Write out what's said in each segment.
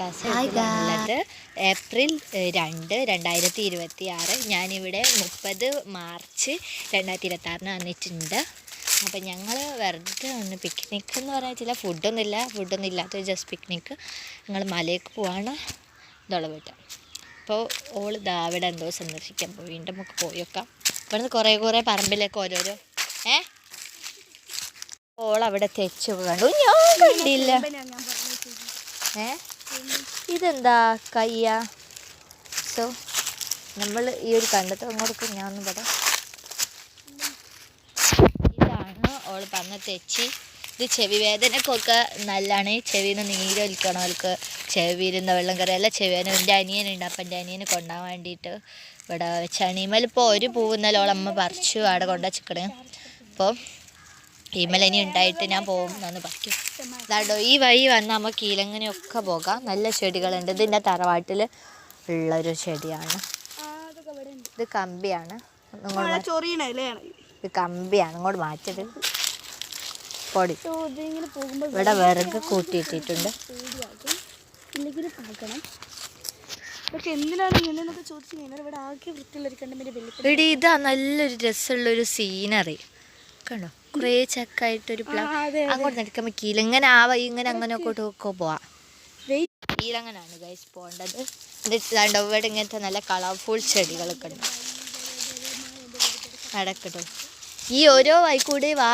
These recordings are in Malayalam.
ഉള്ളത് ഏപ്രിൽ 2, 2026. ഞാനിവിടെ 30 മാർച്ച് 2026 വന്നിട്ടുണ്ട്. അപ്പം ഞങ്ങൾ വെറുതെ ഒന്ന് പിക്നിക്ക് എന്ന് പറഞ്ഞാൽ ഫുഡൊന്നും ഇല്ലാത്ത ജസ്റ്റ് പിക്നിക്ക്. ഞങ്ങൾ മലയ്ക്ക് പോവാണ് ഇതുള്ള വീട്ട്. അപ്പോൾ ഓള് അവിടെ എന്തോ സന്ദർശിക്കാൻ പോയി. വീണ്ടും നമുക്ക് പോയി വെക്കാം. ഇവിടുന്ന് കുറേ പറമ്പിലേക്ക് ഓരോരോ ഓളവിടെ തെച്ചു കണ്ടു. ഞാൻ കണ്ടില്ല. ഇതെന്താ കയ്യ? സോ നമ്മൾ ഈ ഒരു കണ്ടത്ത് അങ്ങോട്ട് ഞാൻ ഒന്ന് പറയാം. ഇതാണ് ഓൾ പറഞ്ഞ തെച്ചി. ഇത് ചെവി വേദനക്കൊക്കെ നല്ലതാണ്. ചെവിയിൽ നിന്ന് നീരൊലിക്കണം. അവർക്ക് ചെവിയിലിരുന്ന വെള്ളം കയറിയല്ല ചെവിവേദന. എൻ്റെ അനിയനുണ്ട്. അപ്പം എൻ്റെ അനിയന് കൊണ്ടാൻ വേണ്ടിയിട്ട് ഇവിടെ വെച്ചാണ്. ഇമലിപ്പോൾ ഒരു പൂവുന്നല്ല ഓളമ്മ പറിച്ചു അവിടെ കൊണ്ടുവച്ചിക്കണേ. അപ്പോൾ ഇമലിനി ഉണ്ടായിട്ട് ഞാൻ പോകും എന്ന് പറയും. അതാണ്ടോ ഈ വഴി വന്നാൽ നമുക്ക് ഇലങ്ങനെയൊക്കെ പോകാം. നല്ല ചെടികളുണ്ട്. ഇതിൻ്റെ തറവാട്ടിൽ ഉള്ളൊരു ചെടിയാണ്. ഇത് കമ്പിയാണ്. ഇത് കമ്പിയാണ്. ഇങ്ങോട്ട് മാറ്റത് പൊടി. ഇവിടെ വിറക് കൂട്ടിയിട്ടിട്ടുണ്ട്. ഇവിടെ ഇതാ നല്ലൊരു രസമുള്ളൊരു സീനറി കണ്ടോ. കുറേ ചക്കായിട്ടൊരു അങ്ങോട്ട് നടക്കുമ്പോൾ കീലങ്ങനെ ഇങ്ങനെ അങ്ങനെയൊക്കെ പോവാം. കീലങ്ങനാണ് ഗൈസ് പോകേണ്ടത്. എന്നിട്ട് ഇവിടെ ഇങ്ങനത്തെ നല്ല കളർഫുൾ ചെടികളൊക്കെ ഉണ്ട്. നടക്കട്ടോ ഈ ഓരോ വൈക്കൂടെ വാ.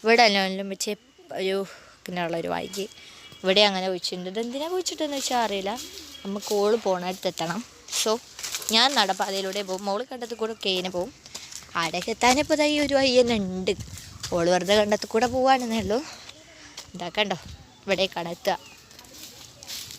ഇവിടെ എല്ലാം വെച്ച് ഒരു ഇങ്ങനെയുള്ളൊരു വൈകി ഇവിടെ അങ്ങനെ കുഴിച്ചിട്ടുണ്ട്. ഇത് എന്തിനാ കുഴിച്ചിട്ടെന്ന് വെച്ചാൽ അറിയില്ല. നമുക്ക് ഓള് പോണടുത്തെത്തണം. സോ ഞാൻ നടപ്പാതയിലൂടെ പോകും. മോള് കണ്ടത്തിൽ കൂടെ കേനെ പോവും. ആടേക്ക് എത്താനിപ്പോൾ ഈ ഒരു വഴി തന്നെ ഉണ്ട്. ഓള് വെറുതെ കണ്ടത്തിൽ കൂടെ പോവാണെന്നേ ഉള്ളൂ. ഇതാക്കണ്ടോ ഇവിടേക്കാണ് എത്തുക.